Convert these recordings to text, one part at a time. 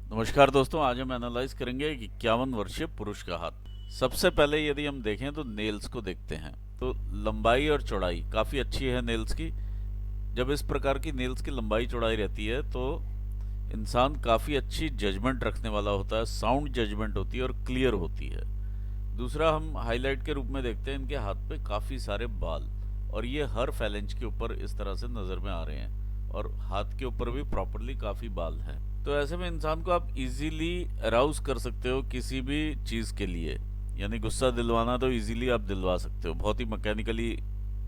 नमस्कार दोस्तों, आज हम एनालाइज करेंगे एक 51 वर्षीय पुरुष का हाथ। सबसे पहले यदि हम देखें तो नेल्स को देखते हैं तो लंबाई और चौड़ाई काफ़ी अच्छी है नेल्स की। जब इस प्रकार की नेल्स की लंबाई चौड़ाई रहती है तो इंसान काफ़ी अच्छी जजमेंट रखने वाला होता है, साउंड जजमेंट होती है और क्लियर होती है। दूसरा हम हाईलाइट के रूप में देखते हैं इनके हाथ पे काफ़ी सारे बाल, और ये हर फैलेंज के ऊपर इस तरह से नज़र में आ रहे हैं, और हाथ के ऊपर भी प्रॉपरली काफ़ी बाल हैं। तो ऐसे में इंसान को आप इजीली अराउज कर सकते हो किसी भी चीज़ के लिए। यानी गुस्सा दिलवाना तो इजीली आप दिलवा सकते हो, बहुत ही मैकेनिकली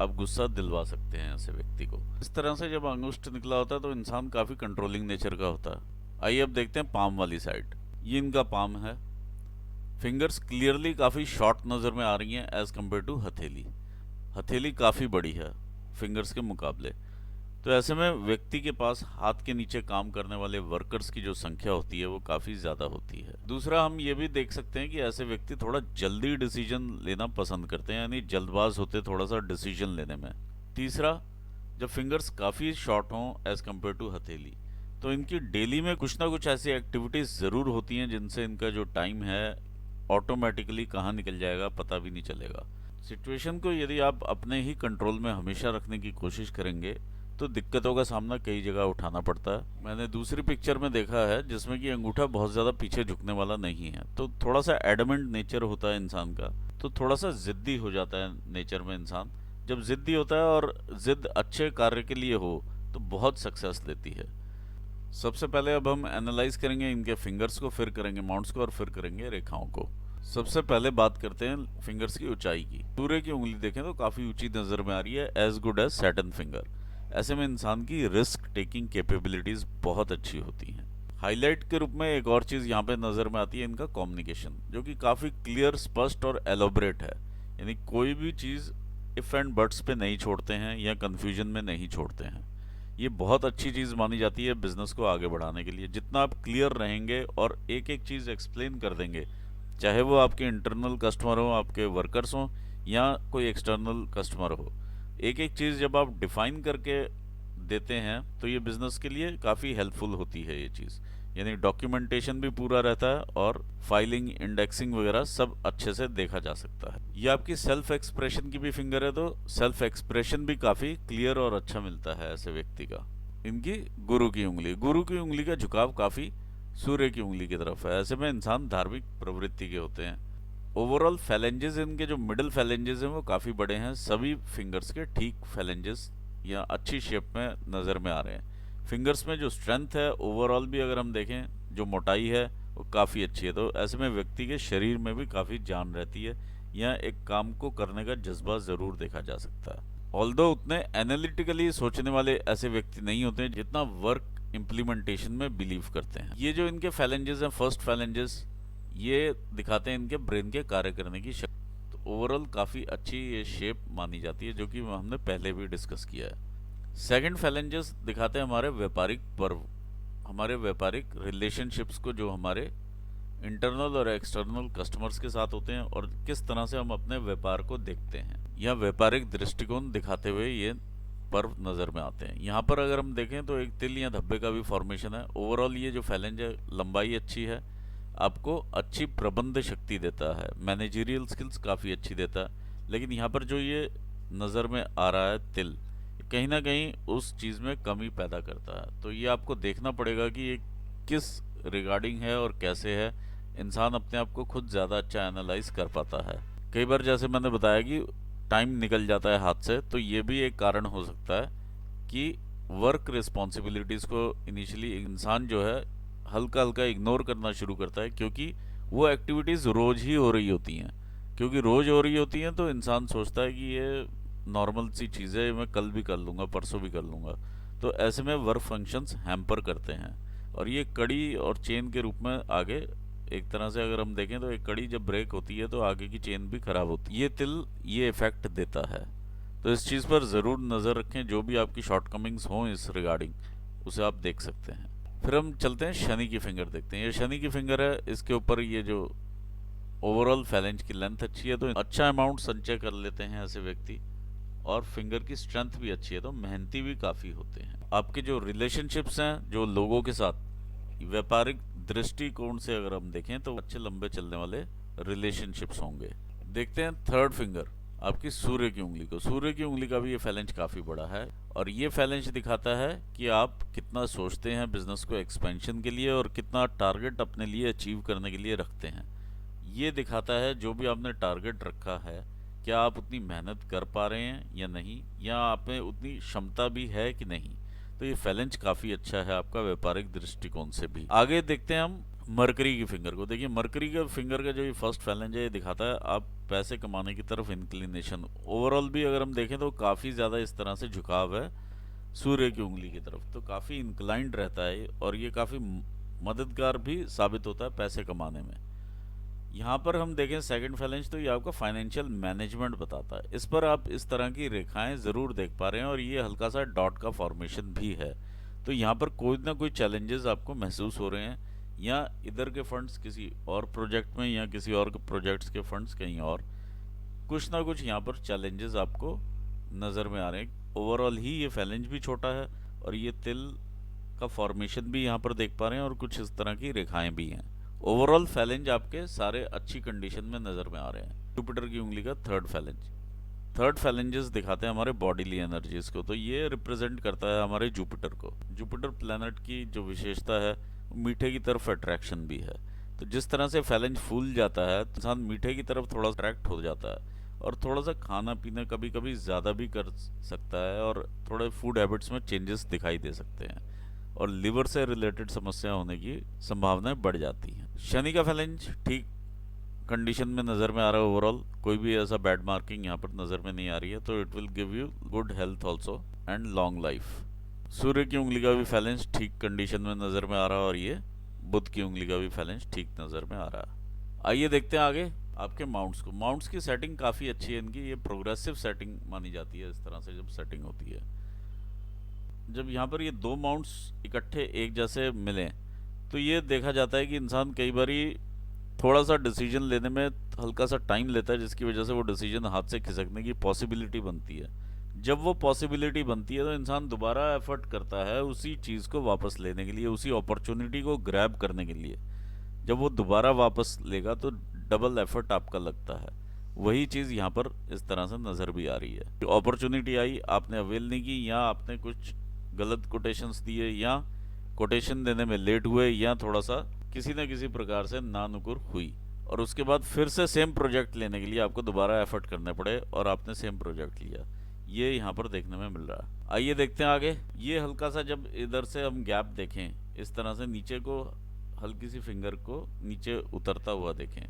आप गुस्सा दिलवा सकते हैं ऐसे व्यक्ति को। इस तरह से जब अंगुष्ठ निकला होता है तो इंसान काफ़ी कंट्रोलिंग नेचर का होता है। आइए अब देखते हैं पाम वाली साइड। ये इनका पाम है। फिंगर्स क्लियरली काफ़ी शॉर्ट नज़र में आ रही हैं एज कम्पेयर टू हथेली। हथेली काफ़ी बड़ी है फिंगर्स के मुकाबले। तो ऐसे में व्यक्ति के पास हाथ के नीचे काम करने वाले वर्कर्स की जो संख्या होती है वो काफ़ी ज़्यादा होती है। दूसरा हम ये भी देख सकते हैं कि ऐसे व्यक्ति थोड़ा जल्दी डिसीजन लेना पसंद करते हैं, यानी जल्दबाज होते थोड़ा सा डिसीजन लेने में। तीसरा, जब फिंगर्स काफ़ी शॉर्ट हों एज कम्पेयर टू हथेली, तो इनकी डेली में कुछ ना कुछ ऐसी एक्टिविटीज़ ज़रूर होती हैं जिनसे इनका जो टाइम है ऑटोमेटिकली कहाँ निकल जाएगा पता भी नहीं चलेगा। सिचुएशन को यदि आप अपने ही कंट्रोल में हमेशा रखने की कोशिश करेंगे तो दिक्कतों का सामना कई जगह उठाना पड़ता है। मैंने दूसरी पिक्चर में देखा है जिसमें कि अंगूठा बहुत ज़्यादा पीछे झुकने वाला नहीं है, तो थोड़ा सा एडमेंट नेचर होता है इंसान का, तो थोड़ा सा ज़िद्दी हो जाता है नेचर में इंसान। जब ज़िद्दी होता है और ज़िद अच्छे कार्य के लिए हो तो बहुत सक्सेस देती है। सबसे पहले अब हम एनालाइज करेंगे इनके फिंगर्स को, फिर करेंगे माउंट्स को और फिर करेंगे रेखाओं को। सबसे पहले बात करते हैं फिंगर्स की ऊंचाई की। सूर्य की उंगली देखें तो काफ़ी ऊंची नज़र में आ रही है, as good as Saturn finger. ऐसे में इंसान की रिस्क टेकिंग कैपेबिलिटीज़ बहुत अच्छी होती हैं। हाईलाइट के रूप में एक और चीज़ यहाँ पे नज़र में आती है इनका कम्युनिकेशन, जो कि काफ़ी क्लियर, स्पष्ट और एलोबरेट है। यानी कोई भी चीज़ इफ़ एंड बट्स पे नहीं छोड़ते हैं या कन्फ्यूजन में नहीं छोड़ते हैं। ये बहुत अच्छी चीज़ मानी जाती है बिजनेस को आगे बढ़ाने के लिए। जितना आप क्लियर रहेंगे और एक एक चीज़ एक्सप्लेन कर देंगे, चाहे वो आपके इंटरनल कस्टमर हो, आपके वर्कर्स हों या कोई एक्सटर्नल कस्टमर हो, एक एक चीज़ जब आप डिफाइन करके देते हैं तो ये बिजनेस के लिए काफ़ी हेल्पफुल होती है ये चीज़। यानी डॉक्यूमेंटेशन भी पूरा रहता है और फाइलिंग, इंडेक्सिंग वगैरह सब अच्छे से देखा जा सकता है। ये आपकी सेल्फ एक्सप्रेशन की भी फिंगर है, तो सेल्फ एक्सप्रेशन भी काफ़ी क्लियर और अच्छा मिलता है ऐसे व्यक्ति का। इनकी गुरु की उंगली का झुकाव काफ़ी सूर्य की उंगली की तरफ है। ऐसे में इंसान धार्मिक प्रवृत्ति के होते हैं। ओवरऑल फैलेंजेस, इनके जो मिडिल फैलेंजेस हैं वो काफ़ी बड़े हैं। सभी फिंगर्स के ठीक फैलेंजेस या अच्छी शेप में नज़र में आ रहे हैं। फिंगर्स में जो स्ट्रेंथ है ओवरऑल भी अगर हम देखें, जो मोटाई है वो काफ़ी अच्छी है। तो ऐसे में व्यक्ति के शरीर में भी काफ़ी जान रहती है, या एक काम को करने का जज्बा ज़रूर देखा जा सकता है। ऑल्दो उतने एनालिटिकली सोचने वाले ऐसे व्यक्ति नहीं होते हैं जितना वर्क इम्प्लीमेंटेशन में बिलीव करते हैं। ये जो इनके फैलेंजेस हैं, फर्स्ट फैलेंजेस, ये दिखाते हैं इनके ब्रेन के कार्य करने की शक्ति। तो ओवरऑल काफ़ी अच्छी ये शेप मानी जाती है, जो कि हमने पहले भी डिस्कस किया है। सेकंड फैलेंजेस दिखाते हैं हमारे व्यापारिक पर्व, हमारे व्यापारिक रिलेशनशिप्स को, जो हमारे इंटरनल और एक्सटर्नल कस्टमर्स के साथ होते हैं और किस तरह से हम अपने व्यापार को देखते हैं। यह व्यापारिक दृष्टिकोण दिखाते हुए ये पर्व नज़र में आते हैं। यहाँ पर अगर हम देखें तो एक तिल या धब्बे का भी फॉर्मेशन है। ओवरऑल ये जो फैलेंज है, लंबाई अच्छी है, आपको अच्छी प्रबंध शक्ति देता है, मैनेजरियल स्किल्स काफ़ी अच्छी देता है। लेकिन यहाँ पर जो ये नज़र में आ रहा है तिल, कहीं ना कहीं उस चीज़ में कमी पैदा करता है। तो ये आपको देखना पड़ेगा कि ये किस रिगार्डिंग है और कैसे है। इंसान अपने आप को खुद ज़्यादा अच्छा एनालाइज कर पाता है। कई बार जैसे मैंने बताया कि टाइम निकल जाता है हाथ से, तो ये भी एक कारण हो सकता है कि वर्क रिस्पॉन्सिबिलिटीज़ को इनिशियली इंसान जो है हल्का हल्का इग्नोर करना शुरू करता है, क्योंकि वो एक्टिविटीज़ रोज़ ही हो रही होती हैं। क्योंकि रोज़ हो रही होती हैं तो इंसान सोचता है कि ये नॉर्मल सी चीज़ है, मैं कल भी कर लूँगा, परसों भी कर लूँगा। तो ऐसे में वर्क फंक्शंस हैम्पर करते हैं, और ये कड़ी और चेन के रूप में आगे, एक तरह से अगर हम देखें तो एक कड़ी जब ब्रेक होती है तो आगे की चेन भी खराब होती है। ये तिल ये इफेक्ट देता है। तो इस चीज़ पर ज़रूर नज़र रखें, जो भी आपकी शॉर्टकमिंग्स हों इस रिगार्डिंग, उसे आप देख सकते हैं। फिर हम चलते हैं शनि की फिंगर देखते हैं। ये शनि की फिंगर है, इसके ऊपर ये जो ओवरऑल फैलेंज की लेंथ अच्छी है तो अच्छा अमाउंट संचय कर लेते हैं ऐसे व्यक्ति, और फिंगर की स्ट्रेंथ भी अच्छी है तो मेहनती भी काफ़ी होते हैं। आपके जो रिलेशनशिप्स हैं जो लोगों के साथ, व्यापारिक दृष्टिकोण से अगर हम देखें तो अच्छे लंबे चलने वाले रिलेशनशिप्स होंगे। देखते हैं थर्ड फिंगर, आपकी सूर्य की उंगली को। सूर्य की उंगली का भी ये फैलेंज काफी बड़ा है और ये फैलेंज दिखाता है कि आप कितना सोचते हैं बिजनेस को एक्सपेंशन के लिए और कितना टारगेट अपने लिए अचीव करने के लिए रखते हैं। ये दिखाता है जो भी आपने टारगेट रखा है, क्या आप उतनी मेहनत कर पा रहे हैं या नहीं, या आप में उतनी क्षमता भी है कि नहीं। तो ये फैलेंज काफी अच्छा है आपका व्यापारिक दृष्टिकोण से भी। आगे देखते हैं हम मरकरी की फिंगर को। देखिए मरकरी के फिंगर का जो ये फर्स्ट फैलेंज है, ये दिखाता है आप पैसे कमाने की तरफ इंक्लिनेशन। ओवरऑल भी अगर हम देखें तो काफी ज्यादा इस तरह से झुकाव है सूर्य की उंगली की तरफ, तो काफी इंक्लाइंड रहता है और ये काफी मददगार भी साबित होता है पैसे कमाने में। यहाँ पर हम देखें सेकंड फैलेंज, तो ये आपका फाइनेंशियल मैनेजमेंट बताता है। इस पर आप इस तरह की रेखाएं जरूर देख पा रहे हैं और ये हल्का सा डॉट का फॉर्मेशन भी है। तो यहाँ पर कोई ना कोई चैलेंजेस आपको महसूस हो रहे हैं, या इधर के फंड्स किसी और प्रोजेक्ट में या किसी और प्रोजेक्ट्स के फंड्स कहीं और, कुछ ना कुछ यहाँ पर चैलेंजेस आपको नज़र में आ रहे हैं। ओवरऑल ही ये फैलेंज भी छोटा है और ये तिल का फॉर्मेशन भी यहाँ पर देख पा रहे हैं और कुछ इस तरह की रेखाएं भी हैं। ओवरऑल फैलेंज आपके सारे अच्छी कंडीशन में नज़र में आ रहे हैं। जुपिटर की उंगली का थर्ड फैलेंज, थर्ड फैलेंजेस दिखाते हैं हमारे बॉडीली एनर्जीज को, तो ये रिप्रेजेंट करता है हमारे जुपिटर को। जुपिटर प्लैनेट की जो विशेषता है, मीठे की तरफ अट्रैक्शन भी है। तो जिस तरह से फैलेंज फूल जाता है तो इंसान मीठे की तरफ थोड़ा अट्रैक्ट हो जाता है और थोड़ा सा खाना पीना कभी कभी ज़्यादा भी कर सकता है और थोड़े फूड हैबिट्स में चेंजेस दिखाई दे सकते हैं और लिवर से रिलेटेड समस्या होने की संभावनाएं बढ़ जाती हैं। शनि का फैलेंज ठीक कंडीशन में नज़र में आ रहा है। ओवरऑल कोई भी ऐसा बैड मार्किंग यहाँ पर नज़र में नहीं आ रही है, तो it will give you good health also and long life. सूर्य की उंगली का भी फैलेंज ठीक कंडीशन में नज़र में आ रहा है और ये बुध की उंगली का भी फैलेंज ठीक नज़र में आ रहा है। आइए देखते हैं आगे आपके माउंट्स को। माउंट्स की सेटिंग काफ़ी अच्छी है इनकी, ये प्रोग्रेसिव सेटिंग मानी जाती है। इस तरह से जब सेटिंग होती है, जब यहाँ पर ये दो माउंट्स इकट्ठे एक जैसे मिलें तो ये देखा जाता है कि इंसान कई बारी थोड़ा सा डिसीजन लेने में हल्का सा टाइम लेता है, जिसकी वजह से वो डिसीजन हाथ से खिसकने की पॉसिबिलिटी बनती है। जब वो पॉसिबिलिटी बनती है तो इंसान दोबारा एफर्ट करता है उसी चीज़ को वापस लेने के लिए, उसी अपॉर्चुनिटी को ग्रैब करने के लिए। जब वो दोबारा वापस लेगा तो डबल एफर्ट आपका लगता है। वही चीज़ यहाँ पर इस तरह से नज़र भी आ रही है। अपॉर्चुनिटी आई, आपने अवेल नहीं की, या आपने कुछ गलत कोटेशंस दिए, या कोटेशन देने में लेट हुए, या थोड़ा सा किसी न किसी प्रकार से नानुकुर हुई और उसके बाद फिर से सेम प्रोजेक्ट लेने के लिए आपको दोबारा एफर्ट करने पड़े और आपने सेम प्रोजेक्ट लिया। ये यहाँ पर देखने में मिल रहा है। आइए देखते हैं आगे। ये हल्का सा जब इधर से हम गैप देखें, इस तरह से नीचे को हल्की सी फिंगर को नीचे उतरता हुआ देखें,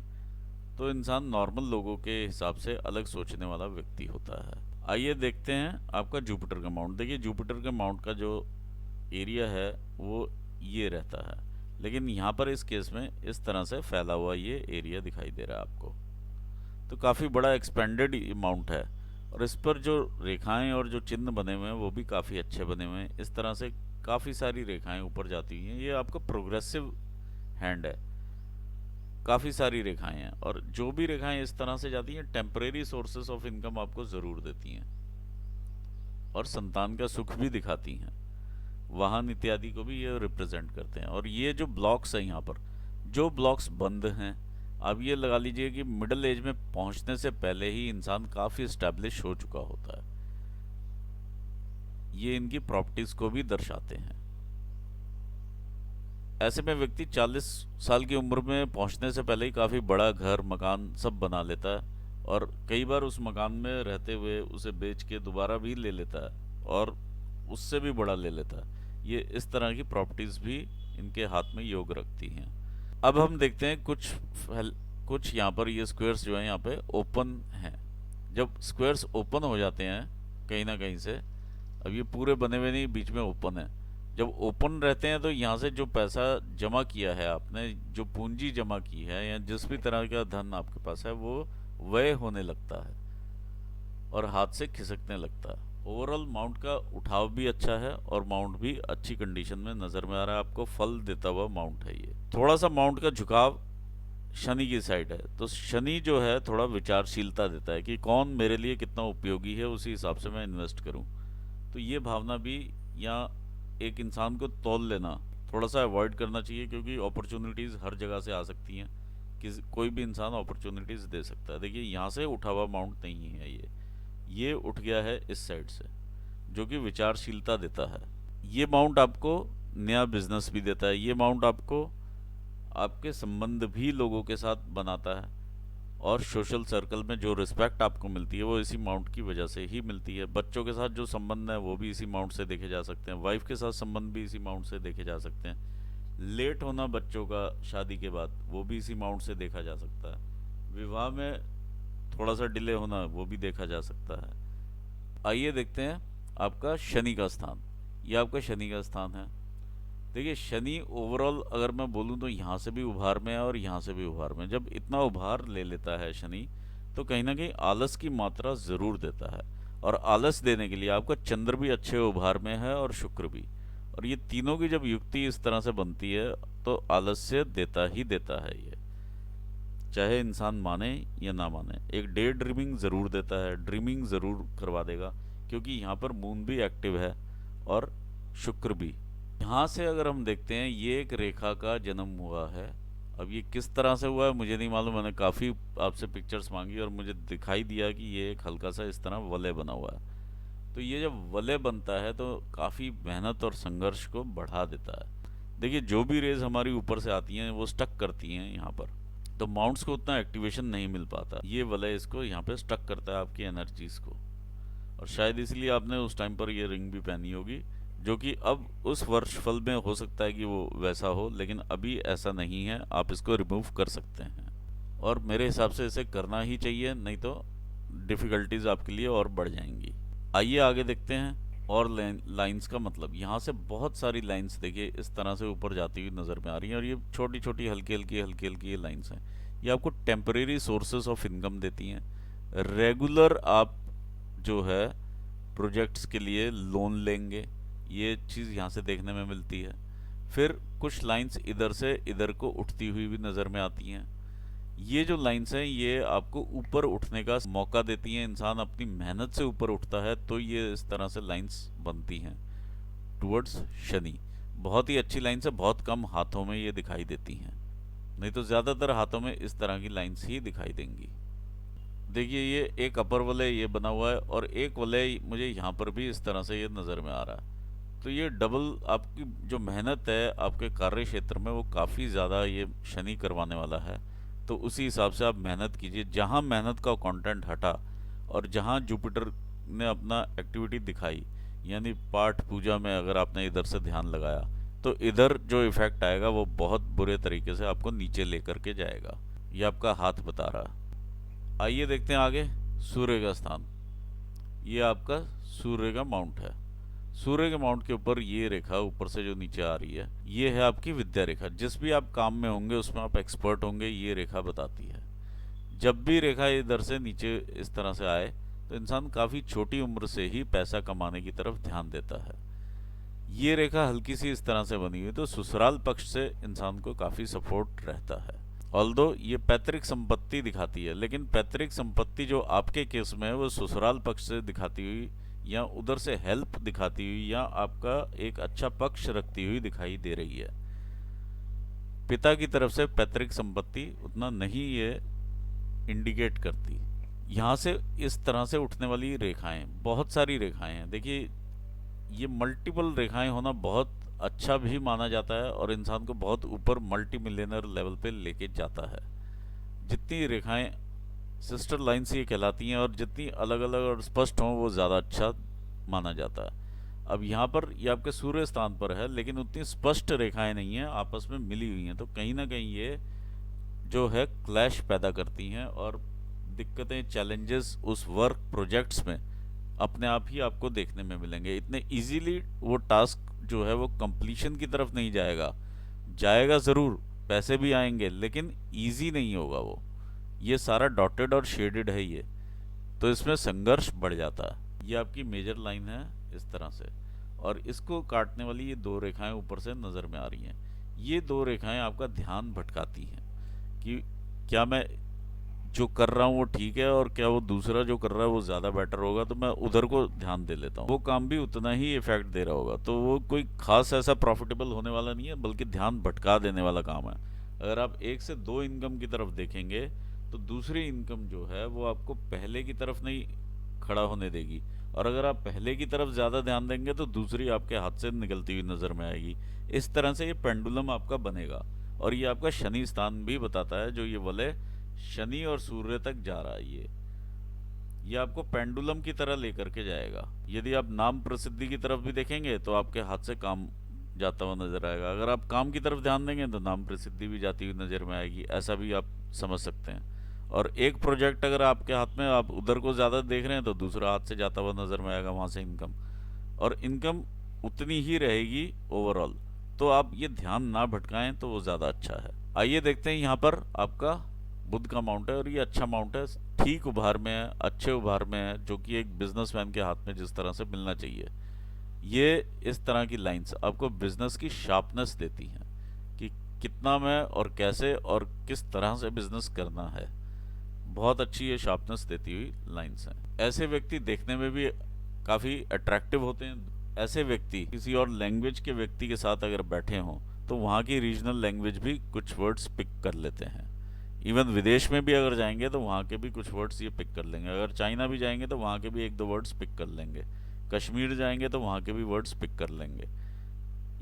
तो इंसान नॉर्मल लोगों के हिसाब से अलग सोचने वाला व्यक्ति होता है। आइए देखते हैं आपका जुपिटर का माउंट। देखिए जुपिटर के माउंट का जो एरिया है वो ये रहता है, लेकिन यहाँ पर इस केस में इस तरह से फैला हुआ ये एरिया दिखाई दे रहा है आपको। तो काफ़ी बड़ा एक्सपेंडेड माउंट है और इस पर जो रेखाएं और जो चिन्ह बने हुए हैं वो भी काफ़ी अच्छे बने हुए हैं। इस तरह से काफ़ी सारी रेखाएं ऊपर जाती हुई हैं। ये आपका प्रोग्रेसिव हैंड है, काफ़ी सारी रेखाएं हैं और जो भी रेखाएं इस तरह से जाती हैं टेम्परेरी सोर्सेस ऑफ इनकम आपको ज़रूर देती हैं और संतान का सुख भी दिखाती हैं, वाहन इत्यादि को भी ये रिप्रेजेंट करते हैं। और ये जो ब्लॉक्स हैं यहाँ पर, जो ब्लॉक्स बंद हैं, अब ये लगा लीजिए कि मिडिल एज में पहुंचने से पहले ही इंसान काफ़ी स्टैब्लिश हो चुका होता है। ये इनकी प्रॉपर्टीज को भी दर्शाते हैं। ऐसे में व्यक्ति 40 साल की उम्र में पहुंचने से पहले ही काफ़ी बड़ा घर मकान सब बना लेता है और कई बार उस मकान में रहते हुए उसे बेच के दोबारा भी ले लेता है और उससे भी बड़ा ले लेता है। ये इस तरह की प्रॉपर्टीज भी इनके हाथ में योग रखती हैं। अब हम देखते हैं कुछ यहाँ पर ये स्क्वायर्स जो है यहाँ पे ओपन हैं। जब स्क्वायर्स ओपन हो जाते हैं कहीं ना कहीं से, अब ये पूरे बने हुए नहीं, बीच में ओपन है, जब ओपन रहते हैं तो यहाँ से जो पैसा जमा किया है आपने, जो पूंजी जमा की है या जिस भी तरह का धन आपके पास है, वो व्यय होने लगता है और हाथ से खिसकने लगता है। ओवरऑल माउंट का उठाव भी अच्छा है और माउंट भी अच्छी कंडीशन में नजर में आ रहा है। आपको फल देता हुआ माउंट है ये। थोड़ा सा माउंट का झुकाव शनि की साइड है, तो शनि जो है थोड़ा विचारशीलता देता है कि कौन मेरे लिए कितना उपयोगी है, उसी हिसाब से मैं इन्वेस्ट करूं। तो ये भावना भी, या एक इंसान को तौल लेना, थोड़ा सा अवॉइड करना चाहिए, क्योंकि अपॉर्चुनिटीज़ हर जगह से आ सकती हैं। कोई भी इंसान अपॉर्चुनिटीज़ दे सकता है। देखिए यहाँ से उठा हुआ माउंट नहीं है ये उठ गया है इस साइड से, जो कि विचारशीलता देता है। ये माउंट आपको नया बिजनेस भी देता है। ये माउंट आपको आपके संबंध भी लोगों के साथ बनाता है, और सोशल सर्कल में जो रिस्पेक्ट आपको मिलती है वो इसी माउंट की वजह से ही मिलती है। बच्चों के साथ जो संबंध है वो भी इसी माउंट से देखे जा सकते हैं। वाइफ के साथ संबंध भी इसी माउंट से देखे जा सकते हैं। लेट होना बच्चों का शादी के बाद, वो भी इसी माउंट से देखा जा सकता है। विवाह में थोड़ा सा डिले होना, वो भी देखा जा सकता है। आइए देखते हैं आपका शनि का स्थान। ये आपका शनि का स्थान है। देखिए शनि ओवरऑल अगर मैं बोलूँ तो यहाँ से भी उभार में है और यहाँ से भी उभार में। जब इतना उभार ले लेता है शनि, तो कहीं ना कहीं आलस की मात्रा ज़रूर देता है। और आलस देने के लिए आपका चंद्र भी अच्छे उभार में है और शुक्र भी। और ये तीनों की जब युक्ति इस तरह से बनती है तो आलस्य देता ही देता है ये, चाहे इंसान माने या ना माने। एक डे ड्रीमिंग ज़रूर देता है, ड्रीमिंग ज़रूर करवा देगा, क्योंकि यहाँ पर मून भी एक्टिव है और शुक्र भी। यहाँ से अगर हम देखते हैं, ये एक रेखा का जन्म हुआ है। अब ये किस तरह से हुआ है मुझे नहीं मालूम। मैंने काफ़ी आपसे पिक्चर्स मांगी और मुझे दिखाई दिया कि ये एक हल्का सा इस तरह वलय बना हुआ है। तो ये जब वलय बनता है तो काफ़ी मेहनत और संघर्ष को बढ़ा देता है। देखिए जो भी रेज हमारी ऊपर से आती हैं वो स्टक करती हैं यहाँ पर, तो माउंट्स को उतना एक्टिवेशन नहीं मिल पाता। ये वलय इसको यहाँ पे स्टक करता है आपकी एनर्जीज को। और शायद इसलिए आपने उस टाइम पर ये रिंग भी पहनी होगी, जो कि अब उस वर्ष फल में हो सकता है कि वो वैसा हो, लेकिन अभी ऐसा नहीं है। आप इसको रिमूव कर सकते हैं और मेरे हिसाब से इसे करना ही चाहिए, नहीं तो डिफ़िकल्टीज आपके लिए और बढ़ जाएंगी। आइए आगे देखते हैं। और लाइंस का मतलब, यहाँ से बहुत सारी लाइंस देखिए इस तरह से ऊपर जाती हुई नज़र में आ रही हैं, और ये छोटी छोटी हल्की हल्की ये लाइंस हैं। ये आपको टेम्परेरी सोर्सेस ऑफ इनकम देती हैं। रेगुलर आप जो है प्रोजेक्ट्स के लिए लोन लेंगे, ये चीज़ यहाँ से देखने में मिलती है। फिर कुछ लाइंस इधर से इधर को उठती हुई भी नज़र में आती हैं। ये जो लाइंस हैं ये आपको ऊपर उठने का मौका देती हैं। इंसान अपनी मेहनत से ऊपर उठता है तो ये इस तरह से लाइंस बनती हैं टुवर्ड्स शनि। बहुत ही अच्छी लाइंस है, बहुत कम हाथों में ये दिखाई देती हैं, नहीं तो ज़्यादातर हाथों में इस तरह की लाइंस ही दिखाई देंगी। देखिए ये एक अपर वलय ये बना हुआ है, और एक वलय मुझे यहाँ पर भी इस तरह से ये नज़र में आ रहा है। तो ये डबल आपकी जो मेहनत है आपके कार्य क्षेत्र में वो काफ़ी ज़्यादा ये शनि करवाने वाला है। तो उसी हिसाब से आप मेहनत कीजिए। जहाँ मेहनत का कंटेंट हटा और जहाँ जुपिटर ने अपना एक्टिविटी दिखाई, यानी पाठ पूजा में अगर आपने इधर से ध्यान लगाया, तो इधर जो इफेक्ट आएगा वो बहुत बुरे तरीके से आपको नीचे लेकर के जाएगा। ये आपका हाथ बता रहा। आइए देखते हैं आगे सूर्य का स्थान। ये आपका सूर्य का माउंट है। सूर्य के माउंट के ऊपर ये रेखा ऊपर से जो नीचे आ रही है, ये है आपकी विद्या रेखा। जिस भी आप काम में होंगे उसमें आप एक्सपर्ट होंगे, ये रेखा बताती है। जब भी रेखा इधर से नीचे इस तरह से आए तो इंसान काफ़ी छोटी उम्र से ही पैसा कमाने की तरफ ध्यान देता है। ये रेखा हल्की सी इस तरह से बनी हुई तो ससुराल पक्ष से इंसान को काफ़ी सपोर्ट रहता है। ऑल्दो ये पैतृक संपत्ति दिखाती है, लेकिन पैतृक संपत्ति जो आपके केस में है वो ससुराल पक्ष से दिखाती हुई या उधर से हेल्प दिखाती हुई या आपका एक अच्छा पक्ष रखती हुई दिखाई दे रही है। पिता की तरफ से पैतृक संपत्ति उतना नहीं ये इंडिकेट करती। यहाँ से इस तरह से उठने वाली रेखाएं, बहुत सारी रेखाएं हैं। देखिए ये मल्टीपल रेखाएं होना बहुत अच्छा भी माना जाता है और इंसान को बहुत ऊपर मल्टी मिलियनर लेवल पे लेके जाता है। जितनी रेखाएं सिस्टर लाइन्स ये कहलाती हैं और जितनी अलग अलग और स्पष्ट हों वो ज़्यादा अच्छा माना जाता है। अब यहाँ पर ये आपके सूर्य स्थान पर है, लेकिन उतनी स्पष्ट रेखाएं नहीं हैं, आपस में मिली हुई हैं, तो कहीं ना कहीं ये जो है क्लैश पैदा करती हैं और दिक्कतें, चैलेंजेस उस वर्क प्रोजेक्ट्स में अपने आप ही आपको देखने में मिलेंगे। इतने इजीली वो टास्क जो है वो कंप्लीशन की तरफ नहीं जाएगा, जाएगा ज़रूर, पैसे भी आएंगे, लेकिन ईजी नहीं होगा वो। ये सारा डॉटेड और शेडेड है ये, तो इसमें संघर्ष बढ़ जाता है। ये आपकी मेजर लाइन है इस तरह से, और इसको काटने वाली ये दो रेखाएं ऊपर से नज़र में आ रही हैं। ये दो रेखाएं आपका ध्यान भटकाती हैं कि क्या मैं जो कर रहा हूँ वो ठीक है और क्या वो दूसरा जो कर रहा है वो ज़्यादा बेटर होगा, तो मैं उधर को ध्यान दे लेता हूँ। वो काम भी उतना ही इफेक्ट दे रहा होगा, तो वो कोई खास ऐसा प्रॉफिटेबल होने वाला नहीं है, बल्कि ध्यान भटका देने वाला काम है। अगर आप एक से दो इनकम की तरफ देखेंगे तो दूसरी इनकम जो है वो आपको पहले की तरफ नहीं खड़ा होने देगी, और अगर आप पहले की तरफ ज़्यादा ध्यान देंगे तो दूसरी आपके हाथ से निकलती हुई नज़र में आएगी। इस तरह से ये पेंडुलम आपका बनेगा। और ये आपका शनि स्थान भी बताता है, जो ये वलय शनि और सूर्य तक जा रहा है। ये आपको पेंडुलम की तरह लेकर के जाएगा। यदि आप नाम प्रसिद्धि की तरफ भी देखेंगे तो आपके हाथ से काम जाता हुआ नजर आएगा। अगर आप काम की तरफ ध्यान देंगे तो नाम प्रसिद्धि भी जाती हुई नजर में आएगी, ऐसा भी आप समझ सकते हैं। और एक प्रोजेक्ट अगर आपके हाथ में, आप उधर को ज़्यादा देख रहे हैं तो दूसरा हाथ से जाता हुआ नजर में आएगा, वहाँ से इनकम, और इनकम उतनी ही रहेगी ओवरऑल। तो आप ये ध्यान ना भटकाएं तो वो ज़्यादा अच्छा है। आइए देखते हैं, यहाँ पर आपका बुध का माउंट है और ये अच्छा माउंट है, ठीक उभार में है, अच्छे उभार में है, जो कि एक बिजनेसमैन के हाथ में जिस तरह से मिलना चाहिए। ये इस तरह की लाइंस आपको बिजनेस की शार्पनेस देती हैं कि कितना में और कैसे और किस तरह से बिजनेस करना है। बहुत अच्छी ये शार्पनेस देती हुई लाइंस हैं। ऐसे व्यक्ति देखने में भी काफ़ी अट्रैक्टिव होते हैं। ऐसे व्यक्ति किसी और लैंग्वेज के व्यक्ति के साथ अगर बैठे हों तो वहाँ की रीजनल लैंग्वेज भी कुछ वर्ड्स पिक कर लेते हैं। इवन विदेश में भी अगर जाएंगे तो वहाँ के भी कुछ वर्ड्स ये पिक कर लेंगे। अगर चाइना भी जाएंगे तो वहाँ के भी एक दो वर्ड्स पिक कर लेंगे। कश्मीर जाएंगे तो वहाँ के भी वर्ड्स पिक कर लेंगे।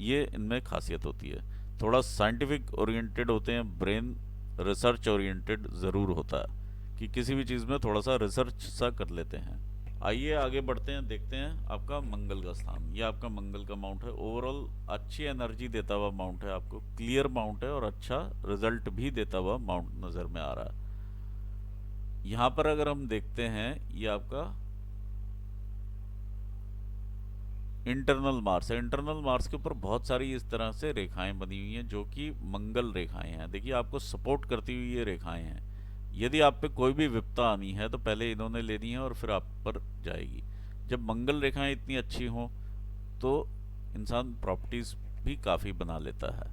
ये इनमें खासियत होती है। थोड़ा साइंटिफिक ओरिएंटेड होते हैं, ब्रेन रिसर्च ओरिएंटेड ज़रूर होता है कि किसी भी चीज़ में थोड़ा सा रिसर्च सा कर लेते हैं। आइए आगे बढ़ते हैं, देखते हैं आपका मंगल का स्थान। ये आपका मंगल का माउंट है। ओवरऑल अच्छी एनर्जी देता हुआ माउंट है, आपको क्लियर माउंट है और अच्छा रिजल्ट भी देता हुआ माउंट नज़र में आ रहा है। यहाँ पर अगर हम देखते हैं, ये आपका इंटरनल मार्स है। इंटरनल मार्स के ऊपर बहुत सारी इस तरह से रेखाएं बनी हुई हैं जो कि मंगल रेखाएं हैं। देखिए आपको सपोर्ट करती हुई ये रेखाएं हैं। यदि आप पे कोई भी विपदा आनी है तो पहले इन्होंने लेनी है और फिर आप पर जाएगी। जब मंगल रेखाएं इतनी अच्छी हों तो इंसान प्रॉपर्टीज भी काफ़ी बना लेता है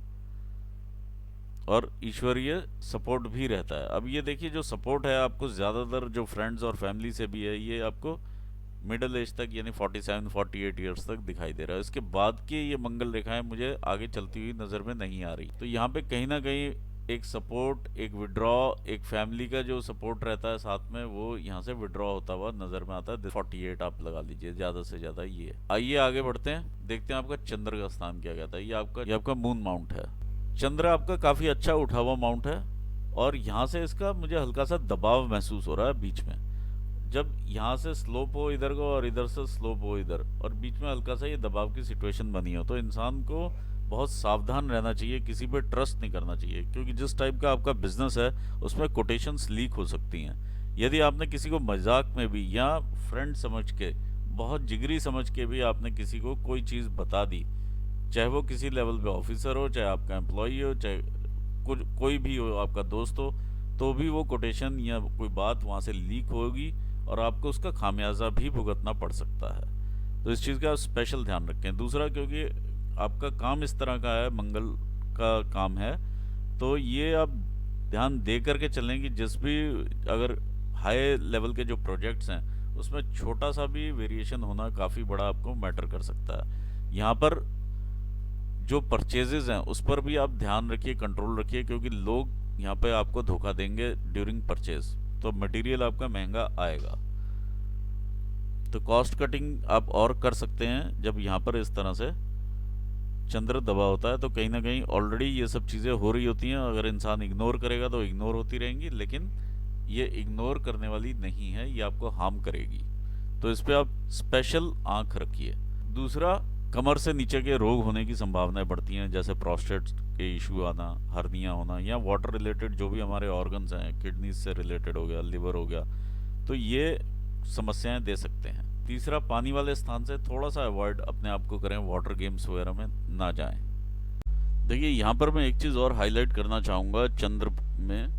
और ईश्वरीय सपोर्ट भी रहता है। अब ये देखिए, जो सपोर्ट है आपको ज़्यादातर जो फ्रेंड्स और फैमिली से भी है, ये आपको मिडिल एज तक यानी 47-48 ईयर्स तक दिखाई दे रहा है। इसके बाद की ये मंगल रेखाएं मुझे आगे चलती हुई नज़र में नहीं आ रही। तो यहाँ पे कहीं ना कहीं एक सपोर्ट, एक विड्रॉ, एक फैमिली का जो सपोर्ट रहता है साथ में, वो यहाँ से विड्रॉ होता हुआ नज़र में आता है। 48 आप लगा लीजिए, ज़्यादा से ज़्यादा ये। आइए आगे बढ़ते हैं, देखते हैं आपका चंद्र का स्थान क्या कहता है। ये आपका मून माउंट है। चंद्र आपका काफ़ी अच्छा उठा हुआ माउंट है और यहाँ से इसका मुझे हल्का सा दबाव महसूस हो रहा है बीच में। जब यहाँ से स्लोप हो इधर को और इधर से स्लोप हो इधर, और बीच में हल्का सा ये दबाव की सिचुएशन बनी हो, तो इंसान को बहुत सावधान रहना चाहिए, किसी पे ट्रस्ट नहीं करना चाहिए, क्योंकि जिस टाइप का आपका बिजनेस है उसमें कोटेशंस लीक हो सकती हैं। यदि आपने किसी को मजाक में भी या फ्रेंड समझ के, बहुत जिगरी समझ के भी आपने किसी को कोई चीज़ बता दी, चाहे वो किसी लेवल पे ऑफिसर हो, चाहे आपका एम्प्लॉई हो, चाहे कुछ कोई भी हो, आपका दोस्त हो, तो भी वो कोटेशन या कोई बात वहाँ से लीक होगी और आपको उसका खामियाजा भी भुगतना पड़ सकता है। तो इस चीज़ का स्पेशल ध्यान रखें। दूसरा, क्योंकि आपका काम इस तरह का है, मंगल का काम है, तो ये आप ध्यान दे करके चलें कि जिस भी अगर हाई लेवल के जो प्रोजेक्ट्स हैं उसमें छोटा सा भी वेरिएशन होना काफ़ी बड़ा आपको मैटर कर सकता है। यहाँ पर जो परचेजेज हैं उस पर भी आप ध्यान रखिए, कंट्रोल रखिए, क्योंकि लोग यहाँ पे आपको धोखा देंगे ड्यूरिंग परचेज, तो मटेरियल आपका महंगा आएगा। तो कॉस्ट कटिंग आप और कर सकते हैं जब यहाँ पर इस तरह से चंद्र दबा होता है, तो कहीं ना कहीं ऑलरेडी ये सब चीज़ें हो रही होती हैं। अगर इंसान इग्नोर करेगा तो इग्नोर होती रहेंगी, लेकिन ये इग्नोर करने वाली नहीं है, ये आपको हार्म करेगी। तो इस पर आप स्पेशल आंख रखिए। दूसरा, कमर से नीचे के रोग होने की संभावनाएं बढ़ती हैं, जैसे प्रोस्टेट के इशू आना, हर्निया होना, या वाटर रिलेटेड जो भी हमारे ऑर्गन्स हैं, किडनी से रिलेटेड हो गया, लिवर हो गया, तो ये समस्याएं दे सकते हैं। तीसरा, पानी वाले स्थान से थोड़ा सा अवॉइड अपने आप को करें, वाटर गेम्स वगैरह में ना जाएं। देखिए यहाँ पर मैं एक चीज़ और हाईलाइट करना चाहूँगा चंद्र में,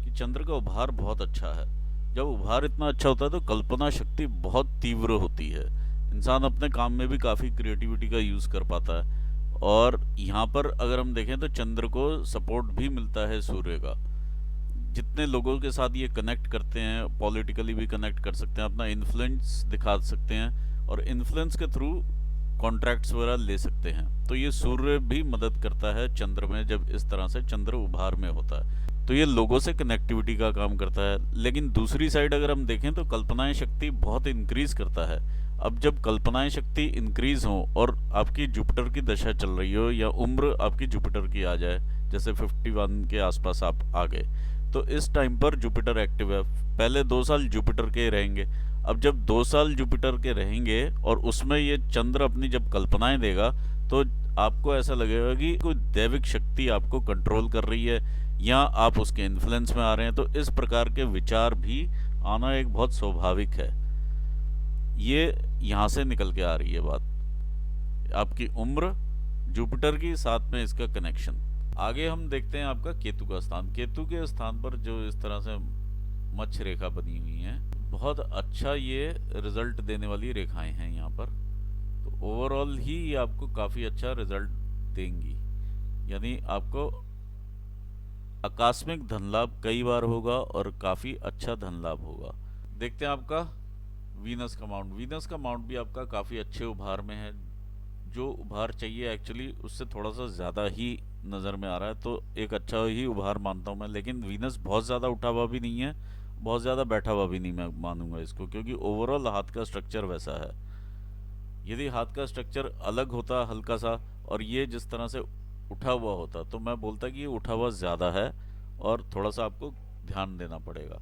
कि चंद्र का उभार बहुत अच्छा है। जब उभार इतना अच्छा होता है तो कल्पना शक्ति बहुत तीव्र होती है, इंसान अपने काम में भी काफ़ी क्रिएटिविटी का यूज़ कर पाता है। और यहाँ पर अगर हम देखें तो चंद्र को सपोर्ट भी मिलता है सूर्य का। जितने लोगों के साथ ये कनेक्ट करते हैं, पॉलिटिकली भी कनेक्ट कर सकते हैं, अपना इन्फ्लुएंस दिखा सकते हैं और इन्फ्लुएंस के थ्रू कॉन्ट्रैक्ट्स वगैरह ले सकते हैं। तो ये सूर्य भी मदद करता है चंद्र में, जब इस तरह से चंद्र उभार में होता है तो ये लोगों से कनेक्टिविटी का काम करता है। लेकिन दूसरी साइड अगर हम देखें तो कल्पनाएं शक्ति बहुत इंक्रीज करता है। अब जब कल्पनाएं शक्ति इंक्रीज हो और आपकी जुपिटर की दशा चल रही हो या उम्र आपकी जुपिटर की आ जाए, जैसे 51 के आसपास आप आ गए, तो इस टाइम पर जुपिटर एक्टिव है। पहले 2 साल जुपिटर के रहेंगे। अब जब 2 साल जुपिटर के रहेंगे और उसमें ये चंद्र अपनी जब कल्पनाएं देगा तो आपको ऐसा लगेगा कि कोई दैविक शक्ति आपको कंट्रोल कर रही है या आप उसके इन्फ्लुएंस में आ रहे हैं। तो इस प्रकार के विचार भी आना एक बहुत स्वाभाविक है। ये यहाँ से निकल के आ रही है बात, आपकी उम्र, जुपिटर की, साथ में इसका कनेक्शन। आगे हम देखते हैं आपका केतु का स्थान। केतु के स्थान पर जो इस तरह से मत्स्य रेखा बनी हुई है, बहुत अच्छा ये रिजल्ट देने वाली रेखाएं हैं यहाँ पर। तो ओवरऑल ही ये आपको काफ़ी अच्छा रिजल्ट देंगी, यानी आपको आकस्मिक धन लाभ कई बार होगा और काफ़ी अच्छा धन लाभ होगा। देखते हैं आपका वीनस का माउंट। वीनस का माउंट भी आपका काफ़ी अच्छे उभार में है। जो उभार चाहिए एक्चुअली उससे थोड़ा सा ज़्यादा ही नज़र में आ रहा है, तो एक अच्छा ही उभार मानता हूँ मैं। लेकिन वीनस बहुत ज़्यादा उठा हुआ भी नहीं है, बहुत ज़्यादा बैठा हुआ भी नहीं मैं मानूंगा इसको, क्योंकि ओवरऑल हाथ का स्ट्रक्चर वैसा है। यदि हाथ का स्ट्रक्चर अलग होता हल्का सा और ये जिस तरह से उठा हुआ होता तो मैं बोलता कि ये उठा हुआ ज़्यादा है और थोड़ा सा आपको ध्यान देना पड़ेगा।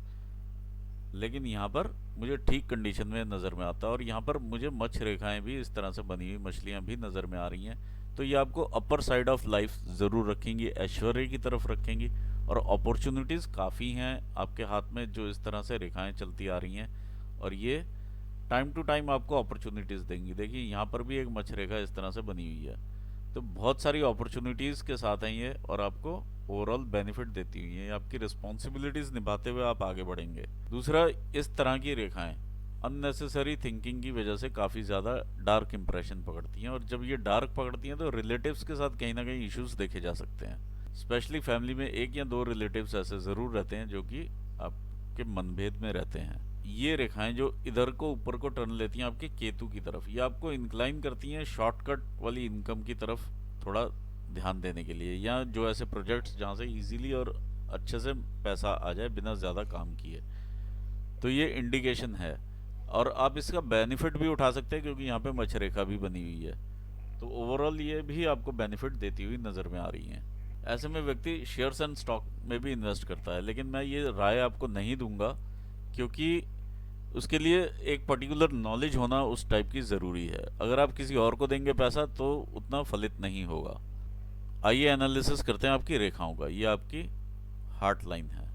लेकिन यहाँ पर मुझे ठीक कंडीशन में नज़र में आता है और यहाँ पर मुझे मत्स्य रेखाएं भी इस तरह से बनी हुई मछलियाँ भी नज़र में आ रही हैं। तो ये आपको अपर साइड ऑफ लाइफ ज़रूर रखेंगी, ऐश्वर्य की तरफ रखेंगी और अपॉर्चुनिटीज़ काफ़ी हैं आपके हाथ में जो इस तरह से रेखाएं चलती आ रही हैं और ये टाइम टू टाइम आपको अपॉर्चुनिटीज़ देंगी। देखिए यहाँ पर भी एक मत्स्य रेखा इस तरह से बनी हुई है, तो बहुत सारी अपॉर्चुनिटीज़ के साथ हैं ये और आपको ओवरऑल बेनिफिट देती हुई है। आपकी रिस्पॉन्सिबिलिटीज़ निभाते हुए आप आगे बढ़ेंगे। दूसरा, इस तरह की रेखाएं अननेसेसरी थिंकिंग की वजह से काफ़ी ज़्यादा डार्क इंप्रेशन पकड़ती हैं और जब ये डार्क पकड़ती हैं तो रिलेटिव्स के साथ कहीं ना कहीं इश्यूज देखे जा सकते हैं। स्पेशली फैमिली में 1 या 2 रिलेटिव्स ऐसे ज़रूर रहते हैं जो कि आपके मनभेद में रहते हैं। ये रेखाएं जो इधर को ऊपर को टर्न लेती हैं आपके केतु की तरफ, ये आपको इंक्लाइन करती हैं शॉर्टकट वाली इनकम की तरफ थोड़ा ध्यान देने के लिए, या जो ऐसे प्रोजेक्ट्स जहाँ से इजीली और अच्छे से पैसा आ जाए बिना ज़्यादा काम किए। तो ये इंडिकेशन है और आप इसका बेनिफिट भी उठा सकते हैं क्योंकि यहाँ पे मत्स्य रेखा भी बनी हुई है। तो ओवरऑल ये भी आपको बेनिफिट देती हुई नज़र में आ रही हैं। ऐसे में व्यक्ति शेयर्स एंड स्टॉक में भी इन्वेस्ट करता है, लेकिन मैं ये राय आपको नहीं दूंगा क्योंकि उसके लिए एक पर्टिकुलर नॉलेज होना उस टाइप की ज़रूरी है। अगर आप किसी और को देंगे पैसा तो उतना फलित नहीं होगा। आइए एनालिसिस करते हैं आपकी रेखाओं का। ये आपकी हार्ट लाइन है।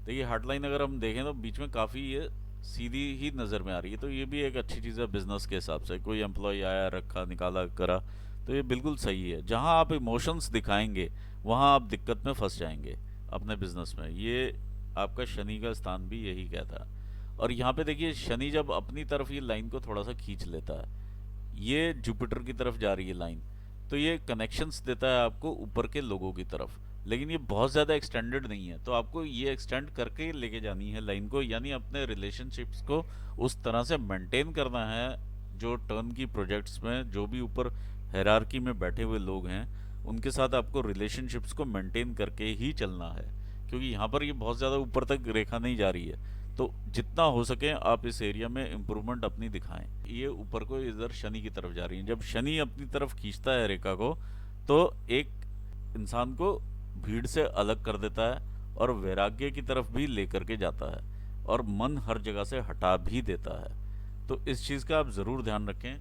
देखिए हार्ट लाइन अगर हम देखें तो बीच में काफ़ी ये सीधी ही नज़र में आ रही है, तो ये भी एक अच्छी चीज़ है बिजनेस के हिसाब से। कोई एम्प्लॉय आया, रखा, निकाला, करा, तो ये बिल्कुल सही है। जहाँ आप इमोशंस दिखाएंगे वहाँ आप दिक्कत में फंस जाएंगे अपने बिजनेस में। ये आपका शनि का स्थान भी यही कहता है। और यहाँ पे देखिए शनि जब अपनी तरफ ये लाइन को थोड़ा सा खींच लेता है, ये जुपिटर की तरफ जा रही है लाइन, तो ये कनेक्शंस देता है आपको ऊपर के लोगों की तरफ, लेकिन ये बहुत ज़्यादा एक्सटेंडेड नहीं है। तो आपको ये एक्सटेंड करके लेके जानी है लाइन को, यानी अपने रिलेशनशिप्स को उस तरह से मेंटेन करना है। जो टर्न की प्रोजेक्ट्स में जो भी ऊपर हायरार्की में बैठे हुए लोग हैं उनके साथ आपको रिलेशनशिप्स को मेंटेन करके ही चलना है, क्योंकि यहाँ पर ये बहुत ज़्यादा ऊपर तक रेखा नहीं जा रही है। तो जितना हो सके आप इस एरिया में इम्प्रूवमेंट अपनी दिखाएं। ये ऊपर को इधर शनि की तरफ जा रही है। जब शनि अपनी तरफ खींचता है रेखा को तो एक इंसान को भीड़ से अलग कर देता है और वैराग्य की तरफ भी लेकर के जाता है और मन हर जगह से हटा भी देता है। तो इस चीज़ का आप ज़रूर ध्यान रखें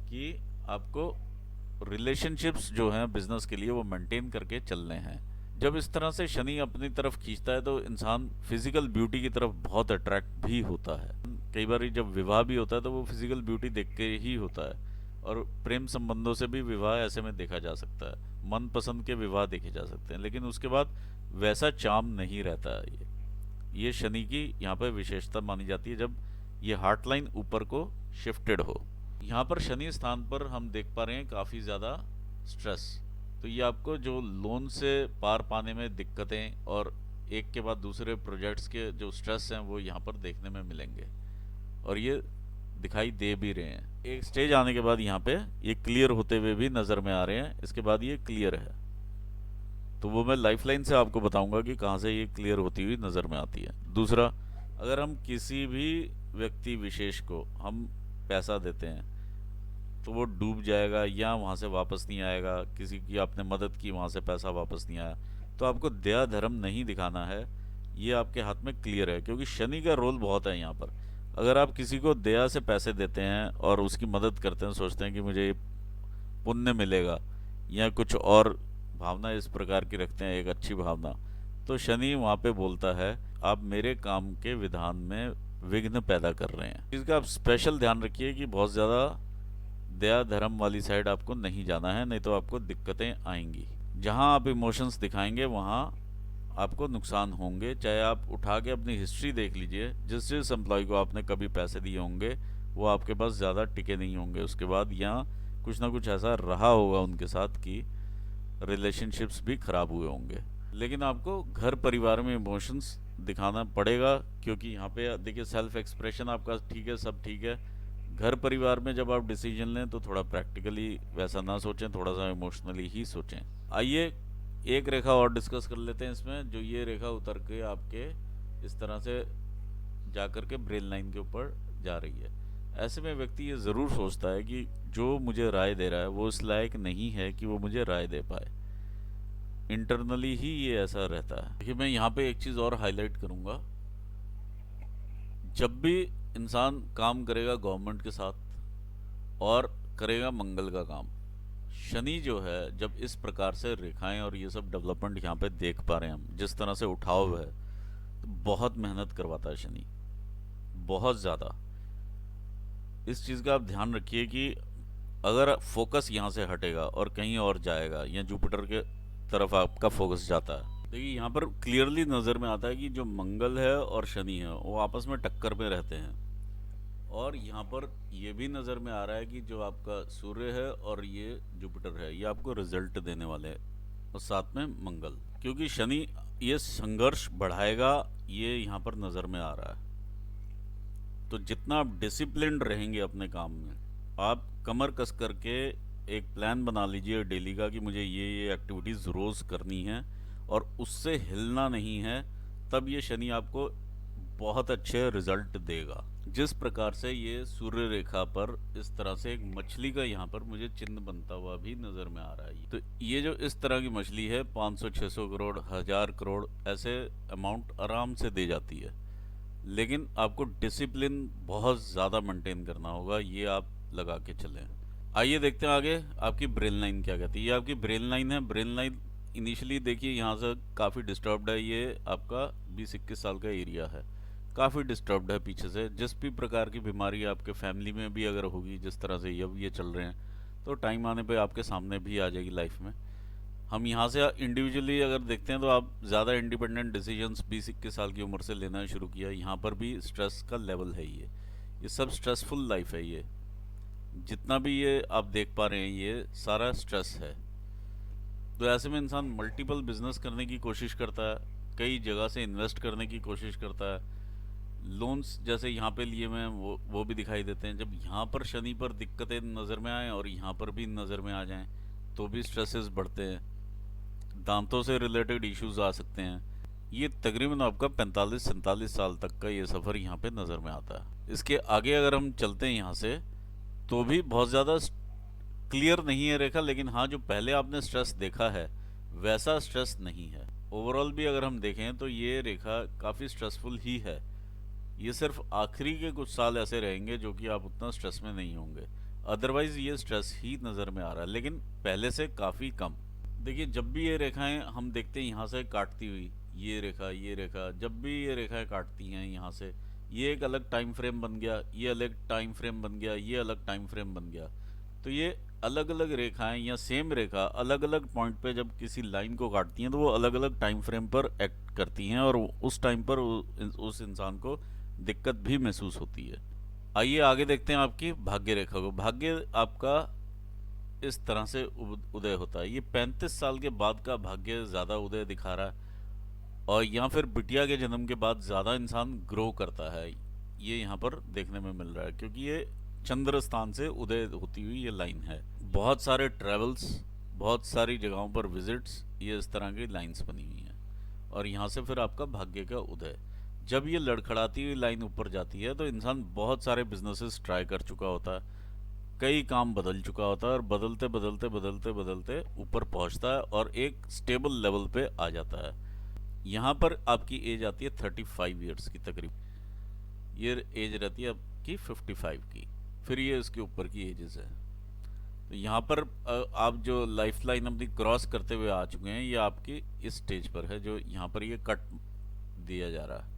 कि आपको रिलेशनशिप्स जो हैं बिजनेस के लिए वो मेंटेन करके चलने हैं। जब इस तरह से शनि अपनी तरफ खींचता है तो इंसान फिजिकल ब्यूटी की तरफ बहुत अट्रैक्ट भी होता है। कई बार जब विवाह भी होता है तो वो फिजिकल ब्यूटी देख के ही होता है और प्रेम संबंधों से भी विवाह ऐसे में देखा जा सकता है, मनपसंद के विवाह देखे जा सकते हैं, लेकिन उसके बाद वैसा चार्म नहीं रहता है। ये शनि की यहाँ पर विशेषता मानी जाती है जब ये हार्ट लाइन ऊपर को शिफ्टेड हो। यहाँ पर शनि स्थान पर हम देख पा रहे हैं काफ़ी ज़्यादा स्ट्रेस। तो ये आपको जो लोन से पार पाने में दिक्कतें और एक के बाद दूसरे प्रोजेक्ट्स के जो स्ट्रेस हैं वो यहाँ पर देखने में मिलेंगे, और ये दिखाई दे भी रहे हैं। एक स्टेज आने के बाद यहाँ पे ये क्लियर होते हुए भी नज़र में आ रहे हैं, इसके बाद ये क्लियर है। तो वो मैं लाइफलाइन से आपको बताऊंगा कि कहाँ से ये क्लियर होती हुई नज़र में आती है। दूसरा, अगर हम किसी भी व्यक्ति विशेष को हम पैसा देते हैं तो वो डूब जाएगा या वहाँ से वापस नहीं आएगा, किसी की आपने मदद की वहाँ से पैसा वापस नहीं आया, तो आपको दया धर्म नहीं दिखाना है, ये आपके हाथ में क्लियर है, क्योंकि शनि का रोल बहुत है यहाँ पर। अगर आप किसी को दया से पैसे देते हैं और उसकी मदद करते हैं, सोचते हैं कि मुझे पुण्य मिलेगा या कुछ और भावना इस प्रकार की रखते हैं, एक अच्छी भावना, तो शनि वहाँ पे बोलता है आप मेरे काम के विधान में विघ्न पैदा कर रहे हैं। इसका आप स्पेशल ध्यान रखिए कि बहुत ज़्यादा दया धर्म वाली साइड आपको नहीं जाना है, नहीं तो आपको दिक्कतें आएंगी। जहाँ आप इमोशंस दिखाएंगे वहाँ आपको नुकसान होंगे। चाहे आप उठा के अपनी हिस्ट्री देख लीजिए, जिस जिस एम्प्लॉय को आपने कभी पैसे दिए होंगे वो आपके पास ज़्यादा टिके नहीं होंगे उसके बाद, या कुछ ना कुछ ऐसा रहा होगा उनके साथ कि रिलेशनशिप्स भी खराब हुए होंगे। लेकिन आपको घर परिवार में इमोशंस दिखाना पड़ेगा, क्योंकि यहाँ पे देखिए सेल्फ एक्सप्रेशन आपका ठीक है, सब ठीक है। घर परिवार में जब आप डिसीजन लें तो थोड़ा प्रैक्टिकली वैसा ना सोचें, थोड़ा सा इमोशनली ही सोचें। आइए एक रेखा और डिस्कस कर लेते हैं इसमें, जो ये रेखा उतर के आपके इस तरह से जाकर के ब्रेन लाइन के ऊपर जा रही है। ऐसे में व्यक्ति ये ज़रूर सोचता है कि जो मुझे राय दे रहा है वो इस लायक नहीं है कि वो मुझे राय दे पाए। इंटरनली ही ये ऐसा रहता है। देखिए मैं यहाँ पे एक चीज़ और हाईलाइट करूँगा, जब भी इंसान काम करेगा गवर्नमेंट के साथ और करेगा मंगल का काम, शनि जो है जब इस प्रकार से रेखाएं और ये सब डेवलपमेंट यहाँ पे देख पा रहे हैं हम, जिस तरह से उठाव है, तो बहुत मेहनत करवाता है शनि, बहुत ज़्यादा। इस चीज़ का आप ध्यान रखिए कि अगर फोकस यहाँ से हटेगा और कहीं और जाएगा या जुपिटर के तरफ आपका फोकस जाता है, देखिए यहाँ पर क्लियरली नज़र में आता है कि जो मंगल है और शनि है वो आपस में टक्कर में रहते हैं। और यहाँ पर ये भी नज़र में आ रहा है कि जो आपका सूर्य है और ये जुपिटर है ये आपको रिजल्ट देने वाले हैं, और साथ में मंगल, क्योंकि शनि ये संघर्ष बढ़ाएगा, ये यहाँ पर नज़र में आ रहा है। तो जितना आप डिसिप्लिन्ड रहेंगे अपने काम में, आप कमर कस करके एक प्लान बना लीजिए डेली का कि मुझे ये एक्टिविटीज़ रोज़ करनी है और उससे हिलना नहीं है, तब ये शनि आपको बहुत अच्छे रिजल्ट देगा। जिस प्रकार से ये सूर्य रेखा पर इस तरह से एक मछली का यहाँ पर मुझे चिन्ह बनता हुआ भी नज़र में आ रहा है, तो ये जो इस तरह की मछली है 500-600 करोड़ 1000 करोड़ ऐसे अमाउंट आराम से दे जाती है। लेकिन आपको डिसिप्लिन बहुत ज़्यादा मेंटेन करना होगा, ये आप लगा के चलें। आइए देखते हैं आगे आपकी ब्रेन लाइन क्या कहती है। ये आपकी ब्रेन लाइन है। ब्रेन लाइन इनिशियली देखिए यहाँ से काफ़ी डिस्टर्ब्ड है, ये आपका 20-21 साल का एरिया है, काफ़ी डिस्टर्ब्ड है पीछे से। जिस भी प्रकार की बीमारी आपके फैमिली में भी अगर होगी, जिस तरह से अब ये चल रहे हैं, तो टाइम आने पे आपके सामने भी आ जाएगी लाइफ में। हम यहाँ से इंडिविजुअली अगर देखते हैं तो आप ज़्यादा इंडिपेंडेंट डिसीजंस 20-21 साल की उम्र से लेना शुरू किया। यहाँ पर भी स्ट्रेस का लेवल है, ये सब स्ट्रेसफुल लाइफ है। ये जितना भी ये आप देख पा रहे हैं ये सारा स्ट्रेस है। तो ऐसे में इंसान मल्टीपल बिजनेस करने की कोशिश करता है, कई जगह से इन्वेस्ट करने की कोशिश करता है, लोन्स जैसे यहाँ पे लिए हुए हैं वो भी दिखाई देते हैं। जब यहाँ पर शनि पर दिक्कतें नज़र में आएँ और यहाँ पर भी नज़र में आ जाएं तो भी स्ट्रेसेस बढ़ते हैं, दांतों से रिलेटेड इश्यूज आ सकते हैं। ये तकरीबन आपका 45-47 साल तक का ये सफ़र यहाँ पे नज़र में आता है। इसके आगे अगर हम चलते हैं यहाँ से तो भी बहुत ज़्यादा क्लियर नहीं है रेखा, लेकिन हाँ जो पहले आपने स्ट्रेस देखा है वैसा स्ट्रेस नहीं है। ओवरऑल भी अगर हम देखें तो ये रेखा काफ़ी स्ट्रेसफुल ही है। ये सिर्फ आखिरी के कुछ साल ऐसे रहेंगे जो कि आप उतना स्ट्रेस में नहीं होंगे, अदरवाइज ये स्ट्रेस ही नज़र में आ रहा है, लेकिन पहले से काफ़ी कम। देखिए जब भी ये रेखाएं हम देखते हैं यहाँ से काटती हुई, ये रेखा जब भी ये रेखाएं काटती हैं यहाँ से, ये एक अलग टाइम फ्रेम बन गया, ये अलग टाइम फ्रेम बन गया, ये अलग टाइम फ्रेम बन गया। तो ये अलग अलग रेखाएं या सेम रेखा अलग अलग पॉइंट पे जब किसी लाइन को काटती हैं तो वो अलग अलग टाइम फ्रेम पर एक्ट करती हैं और उस टाइम पर उस इंसान को दिक्कत भी महसूस होती है। आइए आगे देखते हैं आपकी भाग्य रेखा को। भाग्य आपका इस तरह से उदय होता है। ये 35 साल के बाद का भाग्य ज़्यादा उदय दिखा रहा है। और या फिर बिटिया के जन्म के बाद ज़्यादा इंसान ग्रो करता है, ये यहाँ पर देखने में मिल रहा है, क्योंकि ये चंद्र स्थान से उदय होती हुई ये लाइन है। बहुत सारे ट्रेवल्स, बहुत सारी जगहों पर विजिट्स, ये इस तरह की लाइंस बनी हुई हैं। और यहाँ से फिर आपका भाग्य का उदय। जब ये लड़खड़ाती हुई लाइन ऊपर जाती है तो इंसान बहुत सारे बिजनेसेस ट्राई कर चुका होता है, कई काम बदल चुका होता है, और बदलते बदलते बदलते बदलते ऊपर पहुंचता है और एक स्टेबल लेवल पे आ जाता है। यहाँ पर आपकी एज आती है 35 ईयर्स की तकरीब, ये एज रहती है आपकी 55 की, फिर ये इसके ऊपर की एजेस है। तो यहाँ पर आप जो लाइफ लाइन अपनी क्रॉस करते हुए आ चुके हैं, ये आपकी इस स्टेज पर है जो यहाँ पर ये कट दिया जा रहा है।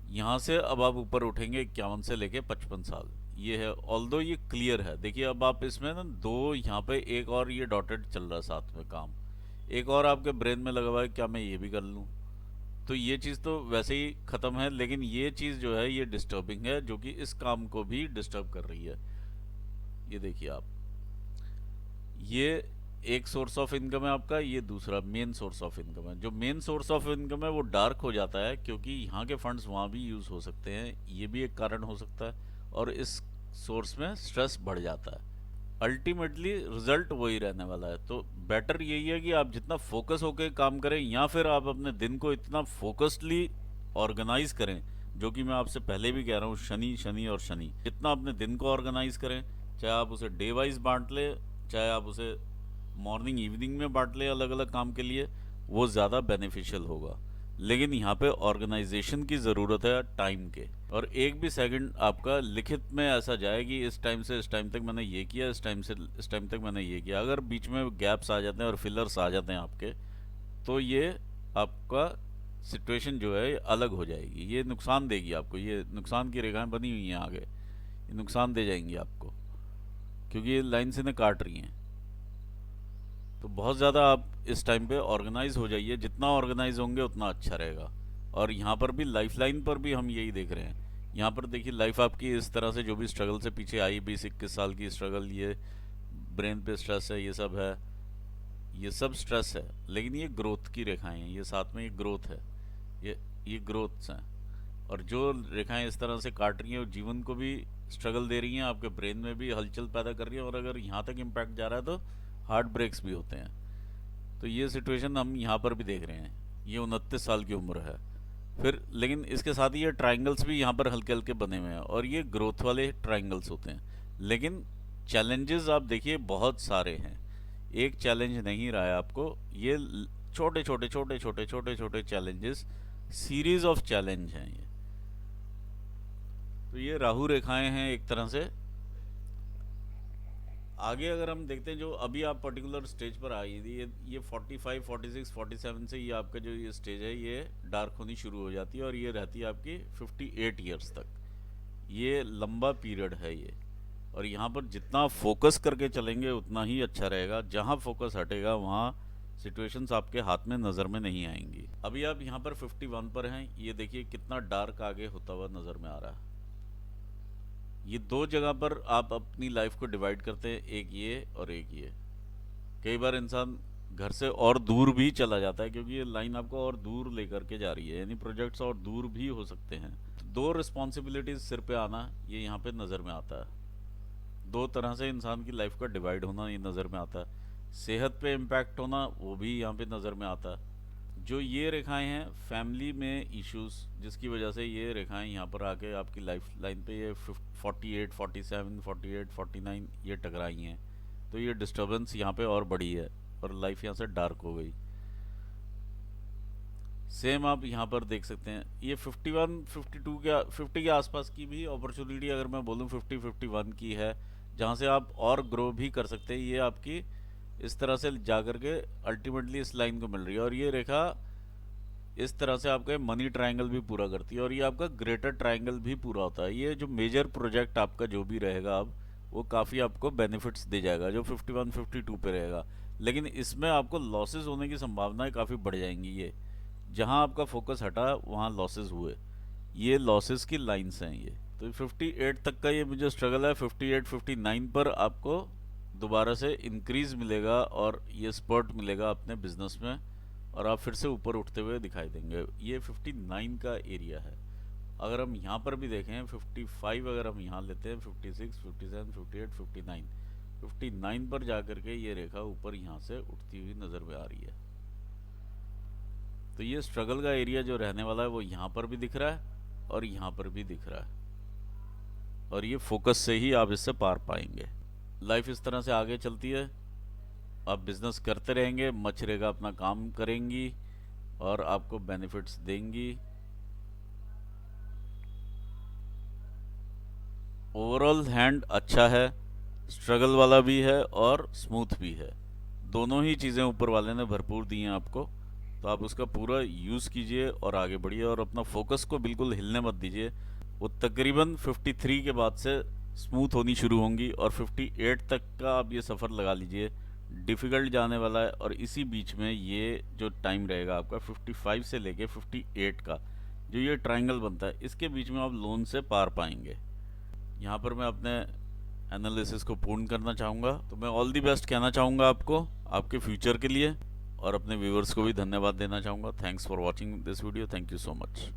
यहाँ से अब आप ऊपर उठेंगे 51 से लेके 55 साल, ये है। ऑल्दो ये क्लियर है, देखिए अब आप इसमें ना दो यहाँ पे एक और ये डॉटेड चल रहा है साथ में काम, एक और आपके ब्रेन में लगा हुआ है क्या मैं ये भी कर लूँ। तो ये चीज़ तो वैसे ही ख़त्म है, लेकिन ये चीज़ जो है ये डिस्टर्बिंग है, जो कि इस काम को भी डिस्टर्ब कर रही है। ये देखिए आप, ये एक सोर्स ऑफ इनकम है आपका, ये दूसरा मेन सोर्स ऑफ इनकम है। जो मेन सोर्स ऑफ इनकम है वो डार्क हो जाता है, क्योंकि यहाँ के फंड्स वहाँ भी यूज़ हो सकते हैं, ये भी एक कारण हो सकता है, और इस सोर्स में स्ट्रेस बढ़ जाता है। अल्टीमेटली रिजल्ट वही रहने वाला है। तो बेटर यही है कि आप जितना फोकस होकर काम करें, या फिर आप अपने दिन को इतना फोकस्डली ऑर्गेनाइज करें, जो कि मैं आपसे पहले भी कह रहा हूँ, शनि शनि और शनि, जितना अपने दिन को ऑर्गेनाइज करें, चाहे आप उसे डे वाइज बांट ले, चाहे आप उसे मॉर्निंग इवनिंग में बांट ले अलग अलग काम के लिए, वो ज़्यादा बेनिफिशियल होगा। लेकिन यहाँ पे ऑर्गेनाइजेशन की ज़रूरत है टाइम के, और एक भी सेकंड आपका लिखित में ऐसा जाए कि इस टाइम से इस टाइम तक मैंने ये किया, इस टाइम से इस टाइम तक मैंने ये किया। अगर बीच में गैप्स आ जाते हैं और फिलर्स आ जाते हैं आपके, तो ये आपका सिचुएशन जो है अलग हो जाएगी, ये नुकसान देगी आपको, ये नुकसान की रेखाएं बनी हुई हैं आगे, ये नुकसान दे जाएंगी आपको, क्योंकि ये लाइन से इन्हें काट रही हैं। तो बहुत ज़्यादा आप इस टाइम पे ऑर्गेनाइज हो जाइए, जितना ऑर्गेनाइज होंगे उतना अच्छा रहेगा। और यहाँ पर भी लाइफ लाइन पर भी हम यही देख रहे हैं। यहाँ पर देखिए लाइफ आपकी इस तरह से जो भी स्ट्रगल से पीछे आई, 20-21 साल की स्ट्रगल, ये ब्रेन पे स्ट्रेस है, ये सब है, ये सब स्ट्रेस है, लेकिन ये ग्रोथ की रेखाएं हैं, ये साथ में ये ग्रोथ है, ये ग्रोथ्स हैं। और जो रेखाएं इस तरह से काट रही हैं वो जीवन को भी स्ट्रगल दे रही हैं, आपके ब्रेन में भी हलचल पैदा कर रही हैं, और अगर यहाँ तक इम्पैक्ट जा रहा है तो हार्ट ब्रेक्स भी होते हैं। तो ये सिचुएशन हम यहाँ पर भी देख रहे हैं। ये 29 साल की उम्र है। फिर लेकिन इसके साथ ही ये ट्राइंगल्स भी यहाँ पर हल्के हल्के बने हुए हैं, और ये ग्रोथ वाले ट्राइंगल्स होते हैं। लेकिन चैलेंजेस आप देखिए बहुत सारे हैं, एक चैलेंज नहीं रहा है आपको, ये छोटे छोटे छोटे छोटे छोटे छोटे चैलेंजेस, सीरीज ऑफ चैलेंज हैं ये। तो ये राहु रेखाएं हैं एक तरह से। आगे अगर हम देखते हैं, जो अभी आप पर्टिकुलर स्टेज पर आई थी, ये 45, 46, 47 से ये आपका जो ये स्टेज है ये डार्क होनी शुरू हो जाती है, और ये रहती है आपकी 58 ईयर्स तक। ये लंबा पीरियड है ये, और यहाँ पर जितना फोकस करके चलेंगे उतना ही अच्छा रहेगा। जहाँ फोकस हटेगा वहाँ सिचुएशंस आपके हाथ में नज़र में नहीं आएंगी। अभी आप यहाँ पर 51 पर हैं, ये देखिए कितना डार्क आगे होता हुआ नज़र में आ रहा है। ये दो जगह पर आप अपनी लाइफ को डिवाइड करते हैं, एक ये और एक ये। कई बार इंसान घर से और दूर भी चला जाता है, क्योंकि ये लाइन आपको और दूर लेकर के जा रही है, यानी प्रोजेक्ट्स और दूर भी हो सकते हैं। तो दो रिस्पॉन्सिबिलिटीज सिर पे आना, ये यहाँ पे नज़र में आता है। दो तरह से इंसान की लाइफ का डिवाइड होना ये नज़र में आता है। सेहत पे इम्पैक्ट होना वो भी यहाँ पे नज़र में आता है। जो ये रेखाएं हैं फैमिली में इश्यूज, जिसकी वजह से ये रेखाएं यहाँ पर आके आपकी लाइफ लाइन पे ये 48, 47, 48, 49 ये टकराई हैं। तो ये डिस्टर्बेंस यहाँ पे और बढ़ी है, और लाइफ यहाँ से डार्क हो गई। सेम आप यहाँ पर देख सकते हैं, ये 51, 52 के 50 के आसपास की भी अपॉर्चुनिटी, अगर मैं बोलूँ 50, 51 की है, जहाँ से आप और ग्रो भी कर सकते हैं। ये आपकी इस तरह से जा करके अल्टीमेटली इस लाइन को मिल रही है, और ये रेखा इस तरह से आपका मनी ट्रायंगल भी पूरा करती है, और ये आपका ग्रेटर ट्रायंगल भी पूरा होता है। ये जो मेजर प्रोजेक्ट आपका जो भी रहेगा अब, वो काफ़ी आपको बेनिफिट्स दे जाएगा, जो 51, 52 पे रहेगा। लेकिन इसमें आपको लॉसेस होने की संभावनाएं काफ़ी बढ़ जाएंगी। ये जहां आपका फोकस हटा वहां लॉसेस हुए, ये लॉसेस की लाइंस हैं ये। तो 58 तक का ये जो स्ट्रगल है, 58, 59 पर आपको दोबारा से इंक्रीज मिलेगा, और ये स्पर्ट मिलेगा अपने बिजनेस में, और आप फिर से ऊपर उठते हुए दिखाई देंगे। ये 59 का एरिया है। अगर हम यहाँ पर भी देखें 55, अगर हम यहाँ लेते हैं 56, 57, 58, 59, 59 पर जाकर के ये रेखा ऊपर यहाँ से उठती हुई नज़र में आ रही है। तो ये स्ट्रगल का एरिया जो रहने वाला है वो यहाँ पर भी दिख रहा है और यहाँ पर भी दिख रहा है, और ये फोकस से ही आप इससे पार पाएंगे। लाइफ इस तरह से आगे चलती है, आप बिजनेस करते रहेंगे, मछरेगा अपना काम करेंगी और आपको बेनिफिट्स देंगी। ओवरऑल हैंड अच्छा है, स्ट्रगल वाला भी है और स्मूथ भी है। दोनों ही चीज़ें ऊपर वाले ने भरपूर दी हैं आपको, तो आप उसका पूरा यूज़ कीजिए और आगे बढ़िए, और अपना फोकस को बिल्कुल हिलने मत दीजिए। वो तकरीबन 53 के बाद से स्मूथ होनी शुरू होंगी और 58 तक का आप ये सफ़र लगा लीजिए। डिफ़िकल्ट जाने वाला है, और इसी बीच में ये जो टाइम रहेगा आपका 55 से लेके 58 का, जो ये ट्रायंगल बनता है, इसके बीच में आप लोन से पार पाएंगे। यहाँ पर मैं अपने एनालिसिस को पूर्ण करना चाहूँगा। तो मैं ऑल दी बेस्ट कहना चाहूँगा आपको, आपके फ्यूचर के लिए, और अपने व्यूअर्स को भी धन्यवाद देना चाहूँगा। Thanks for watching this video. Thank you so much.